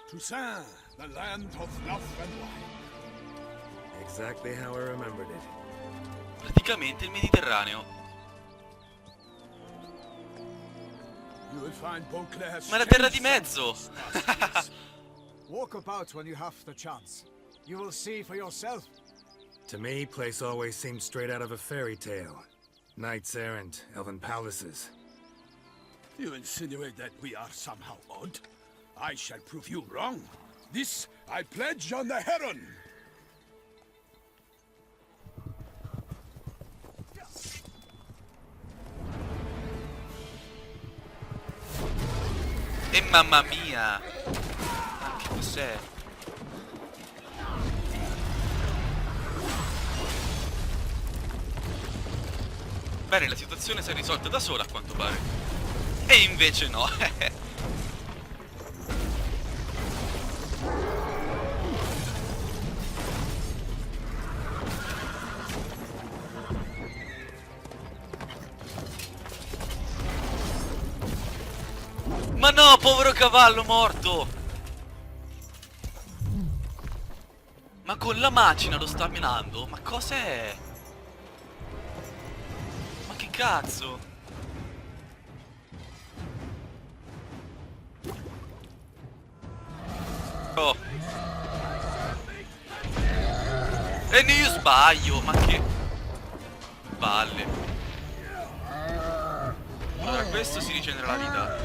Toussaint, the land of love and wine. Exactly how I remembered it. Praticamente il Mediterraneo. You will find Beauclair. Ma è la terra di mezzo! Walk about when you have the chance. You will see for yourself. To me, place always seemed straight out of a fairy tale. Knights errant, elven palaces. You insinuate that we are somehow odd? I shall prove you wrong. This I pledge on the Heron. E mamma mia! Ma che cos'è? Bene, la situazione si è risolta da sola a quanto pare. E invece no. Ma no, povero cavallo morto! Ma con la macina lo sta menando? Ma cos'è? Ma che cazzo? Oh. E io sbaglio, ma che balle. Allora questo si rigenera la vita.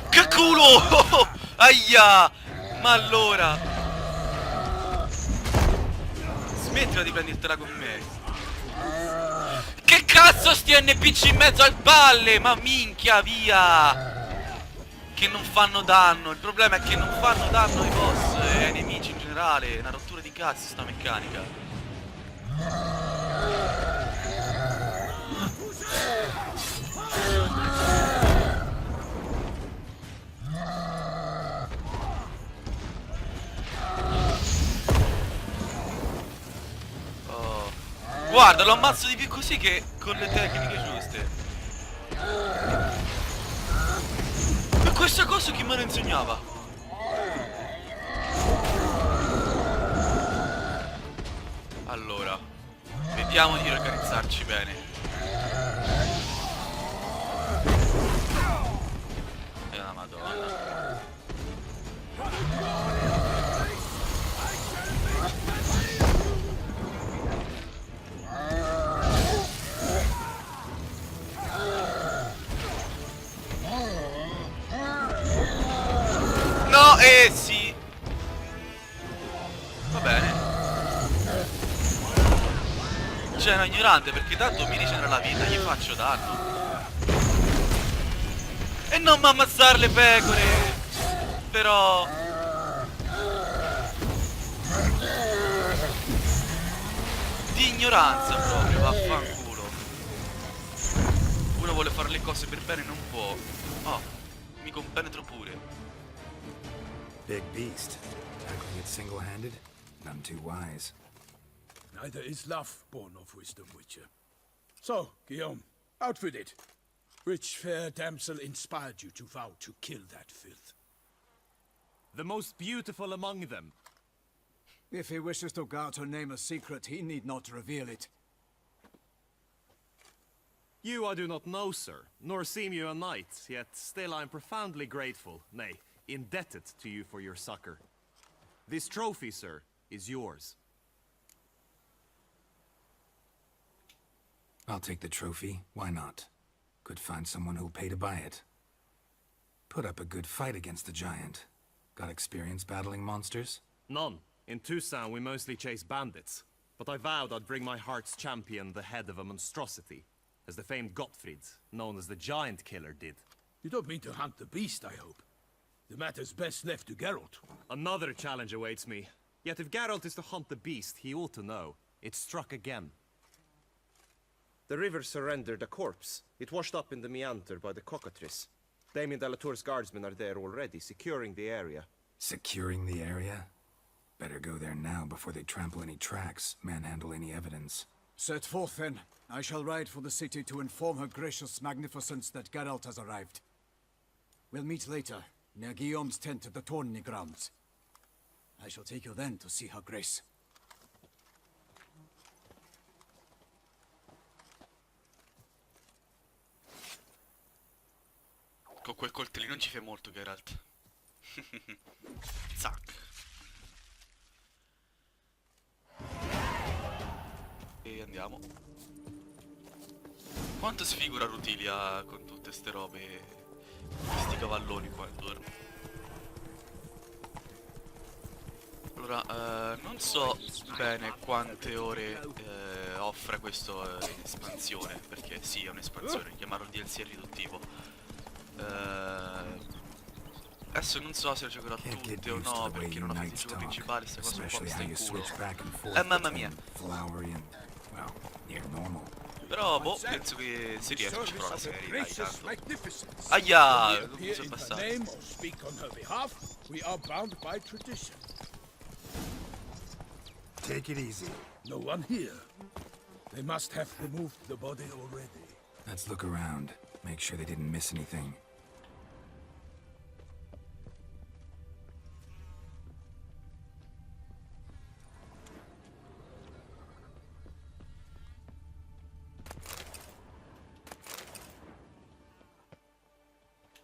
Che culo! Aia! Ma allora smettila di prendertela con me. Che cazzo sti NPC in mezzo al palle? Ma minchia, via! Che non fanno danno. Il problema è che non fanno danno ai boss e ai nemici in generale. È una rottura di cazzo sta meccanica. Guarda, lo ammazzo di più così che con le tecniche giuste. E questa cosa chi me lo insegnava? Allora, vediamo di organizzarci bene. E la madonna. No, sì. Va bene. C'è un ignorante perché tanto mi rigenera la vita, gli faccio danno. E non mi ammazzare le pecore. Però di ignoranza proprio, vaffanculo. Uno vuole fare le cose per bene e non può. Oh, mi compenetro pure. Big beast. Tackling it single-handed? None too wise. Neither is love born of wisdom, Witcher. So, Guillaume, outfit it. Which fair damsel inspired you to vow to kill that filth? The most beautiful among them. If he wishes to guard her name a secret, he need not reveal it. You I do not know, sir, nor seem you a knight, yet still I am profoundly grateful, nay, indebted to you for your succor. This trophy, sir, is yours. I'll take the trophy. Why not? Could find someone who'll pay to buy it. Put up a good fight against the giant. Got experience battling monsters? None. In Toussaint we mostly chase bandits. But I vowed I'd bring my heart's champion the head of a monstrosity, as the famed Gottfried, known as the Giant Killer, did. You don't mean to hunt the beast, I hope. The matter's best left to Geralt. Another challenge awaits me. Yet if Geralt is to hunt the beast, he ought to know. It struck again. The river surrendered a corpse. It washed up in the meander by the cockatrice. Damien Delatour's guardsmen are there already, securing the area. Securing the area? Better go there now before they trample any tracks, manhandle any evidence. Set forth then. I shall ride for the city to inform her gracious magnificence that Geralt has arrived. We'll meet later, near Guillaume's tent at the Tourney grounds. I shall take you then to see her grace. Con quel coltellino non ci fai molto, Geralt. Zac. E andiamo. Quanto sfigura Rutilia con tutte ste robe, questi cavalloni qua intorno. Allora, non so bene quante ore offre questo in espansione, perché sì, è un'espansione, chiamarlo DLC è riduttivo. Adesso non so se lo giocherò tutte o no, perché non ho finito il gioco principale, sta cosa un po' mi sta in culo. Mamma mia. Però, boh, penso che si riesce, ci provo la serie, dai, tanto. Aia, non mi sono passato. Take it easy. No one here. They must have removed the body already. Let's look around. Make sure they didn't miss anything.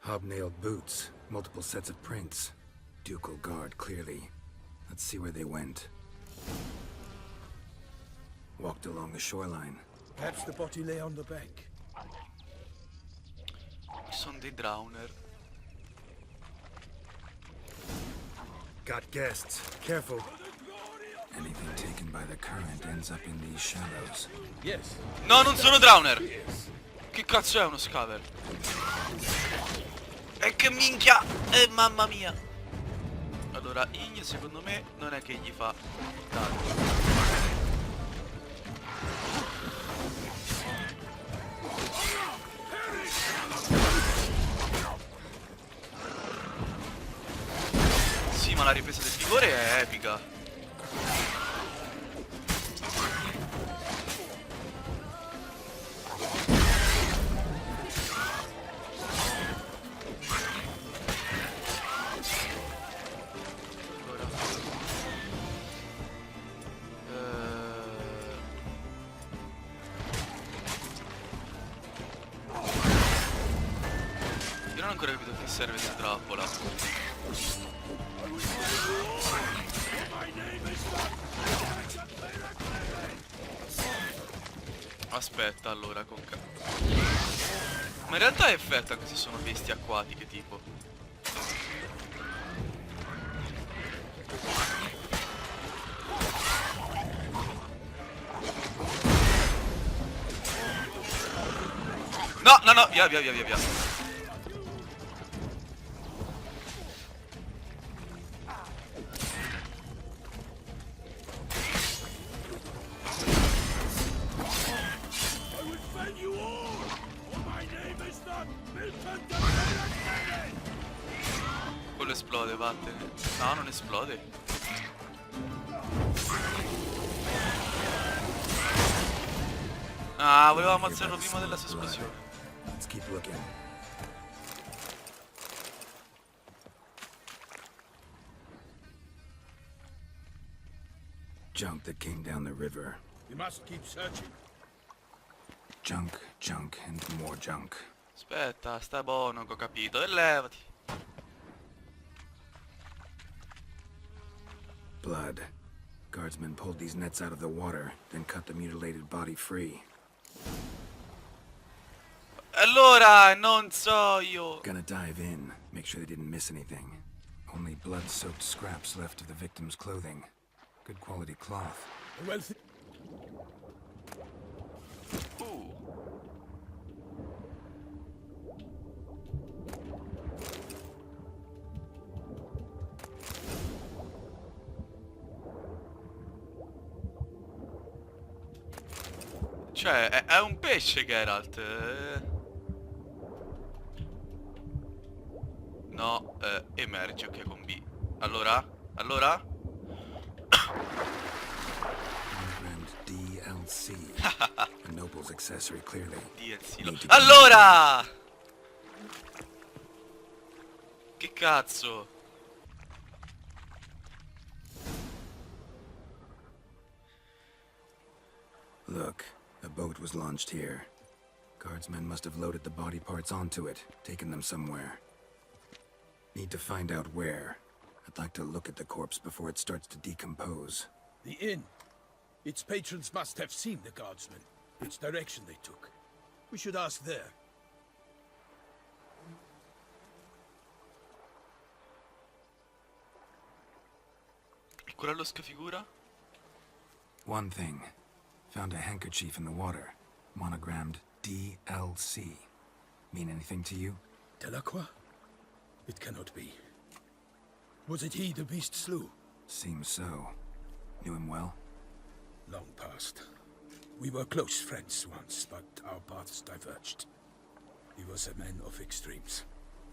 Hobnailed boots, multiple sets of prints. Ducal guard, clearly. Let's see where they went. Walked along the shoreline. Perhaps the body lay on the bank. Ci sono dei drowner. Got guests. Careful. Anything taken by the current ends up in these shallows. Yes. No, non sono drowner! Che cazzo è uno scaver? E che minchia! Mamma mia! Allora, Ign secondo me non è che gli fa tanto. Sì, ma la ripresa del vigore è epica. Io non ho ancora capito che serve questa trappola. Aspetta, allora, con ma in realtà è effetto anche se sono bestie acquatiche, tipo. No, no, no, via, via, via, via, via. Quello esplode, vattene. No, non esplode. Ah, volevo ammazzarlo prima della sua esplosione. Let's keep looking. Junk that came down the river. We must keep searching. Junk, junk, and more junk. Aspetta, sta buono che ho capito. E levati. Blood. Guardsmen pulled these nets out of the water, then cut the mutilated body free. Allora, non so io. Gonna dive in, make sure they didn't miss anything. Only blood-soaked scraps left of the victim's clothing. Good quality cloth. Well, cioè, è un pesce, Geralt. No, emerge, ok, con B. Allora? Allora? Monogram DLC. A noble's accessory, clearly. DLC. Need to- Allora! Che cazzo? Look, a boat was launched here. Guardsmen must have loaded the body parts onto it, taken them somewhere. Need to find out where. I'd like to look at the corpse before it starts to decompose. The inn. Its patrons must have seen the guardsmen, which direction they took. We should ask there. E quello scafigura? One thing. Found a handkerchief in the water. Monogrammed DLC. Mean anything to you? Delacroix? It cannot be. Was it he the beast slew? Seems so. Knew him well? Long past. We were close friends once, but our paths diverged. He was a man of extremes,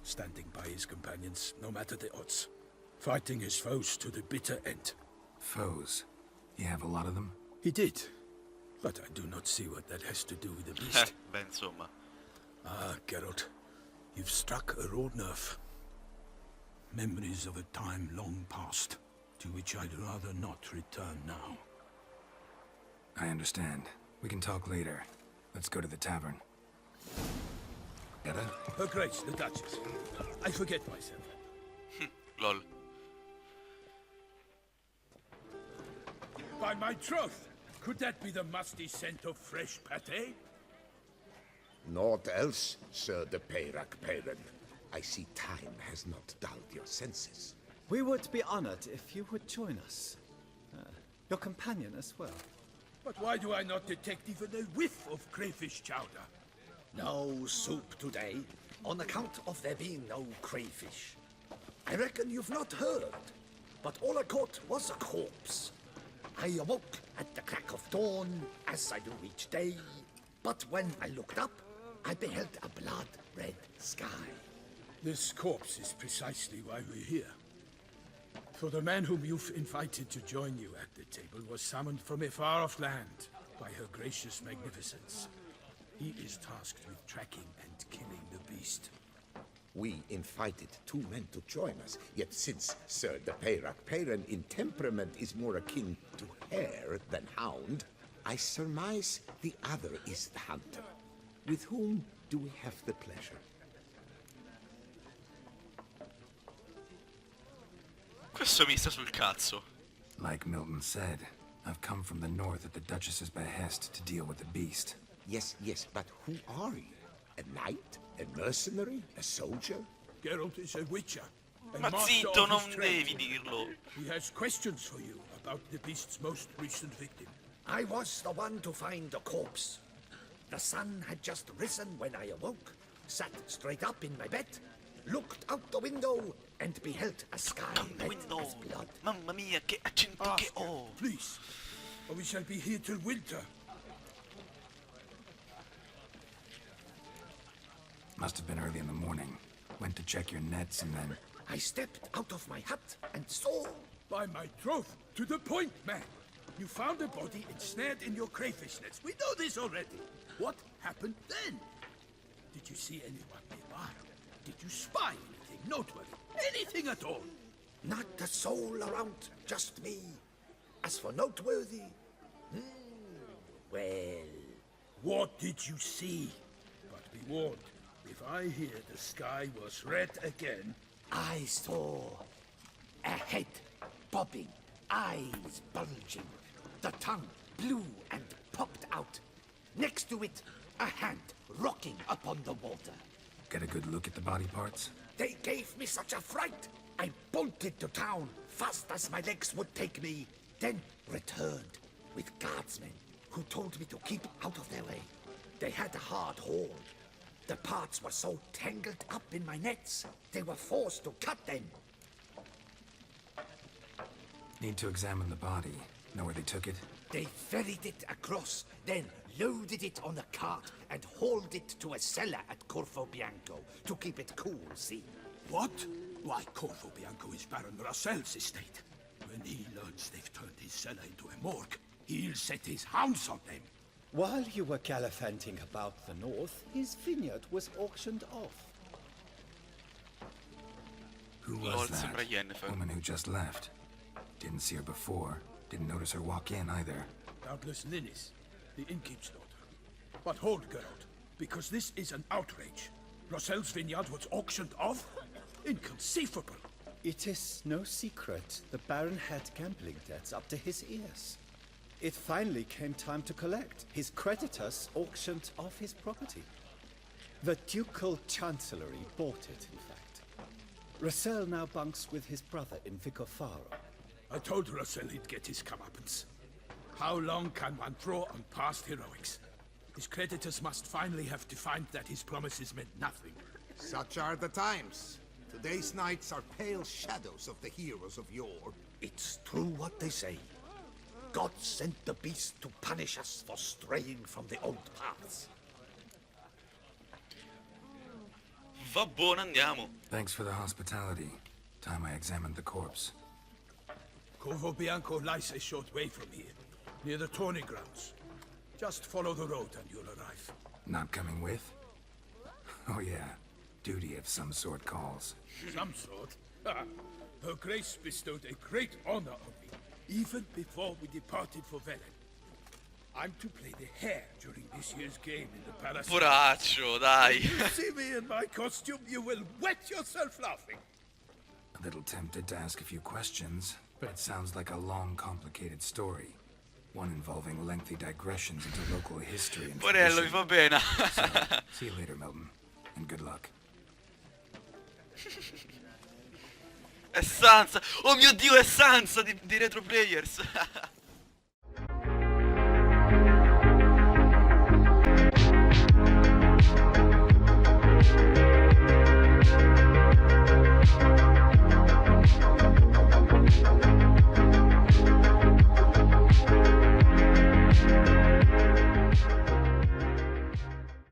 standing by his companions, no matter the odds. Fighting his foes to the bitter end. Foes. You have a lot of them? He did. But I do not see what that has to do with the beast. Beh, insomma. Ah, Geralt. You've struck a raw nerve. Memories of a time long past, to which I'd rather not return now. I understand. We can talk later. Let's go to the tavern. Edda? Her Grace, the Duchess. I forget myself. Lol. By my troth, could that be the musty scent of fresh pâté? Naught else, Sir de Peyrac Peyran. I see time has not dulled your senses. We would be honored if you would join us. Your companion as well. But why do I not detect even a whiff of crayfish chowder? No soup today, on account of there being no crayfish. I reckon you've not heard, but all I caught was a corpse. I awoke at the crack of dawn, as I do each day, but when I looked up, I beheld a blood-red sky. This corpse is precisely why we're here. For the man whom you've invited to join you at the table was summoned from a far-off land by her gracious magnificence. He is tasked with tracking and killing the beast. We invited two men to join us, yet since Sir de Peyrac Peyran in temperament is more akin to hare than hound, I surmise the other is the hunter. With whom do we have the pleasure? Questo mi sta sul cazzo. Like Milton said, I've come from the north at the Duchess's behest to deal with the beast. Yes, but who are you? A knight? A mercenary? A soldier? Geralt is a witcher. A Ma master zitto, of non his trade. devi dirlo. He has questions for you about the beast's most recent victim. I was the one to find the corpse. The sun had just risen when I awoke, sat straight up in my bed, looked out the window, and beheld a sky red Window. as blood. Mamma mia, che accento che Ask ho. her, please, or we shall be here till winter. Must have been early in the morning. Went to check your nets and then... I stepped out of my hut and saw... By my troth, to the point, man. You found a body ensnared in your crayfish nets. We know this already. What happened then? Did you see anyone nearby? Did you spy anything noteworthy? Anything at all? Not a soul around, just me. As for noteworthy... well... What did you see? But be warned, if I hear the sky was red again... I saw a head bobbing, eyes bulging, the tongue blue and popped out. Next to it, a hand rocking upon the water. Get a good look at the body parts? They gave me such a fright. I bolted to town fast as my legs would take me, then returned with guardsmen who told me to keep out of their way. They had a hard hold. The parts were so tangled up in my nets, they were forced to cut them. Need to examine the body. Know where they took it? They ferried it across, then loaded it on a cart and hauled it to a cellar at Corfo Bianco to keep it cool, see? What? Why, Corvo Bianco is Baron Russell's estate. When he learns they've turned his cellar into a morgue, he'll set his hounds on them. While you were gallivanting about the north, his vineyard was auctioned off. Who Lol, was that? sembra Yennefer. Woman who just left. Didn't see her before. Didn't notice her walk in either. Doubtless Linnis, the innkeep's daughter. But hold, Geralt, because this is an outrage. Russell's vineyard was auctioned off? Inconceivable. It is no secret the Baron had gambling debts up to his ears. It finally came time to collect. His creditors auctioned off his property. The Ducal Chancellery bought it, in fact. Russell now bunks with his brother in Vicofaro. I told Russell he'd get his comeuppance. How long can one draw on past heroics? His creditors must finally have defined that his promises meant nothing. Such are the times. Today's knights are pale shadows of the heroes of yore. It's true what they say. God sent the beast to punish us for straying from the old paths. Va buono, andiamo. Thanks for the hospitality. Time I examined the corpse. Corvo Bianco lies a short way from here, near the tourney grounds. Just follow the road and you'll arrive. Not coming with? Oh yeah. Duty of some sort calls. Some sort. Her Grace bestowed a great honor on me, even before we departed for Velen. I'm to play the hare during this year's game in the palace. Poraccio, dai. If you see me in my costume, you will wet yourself laughing. A little tempted to ask a few questions, but it sounds like a long, complicated story. One involving lengthy digressions into local history and Porello, mi tradition. fa bene. So, see you later, Milton. And good luck. È Sansa. Oh mio Dio, è Sansa di Retro Players.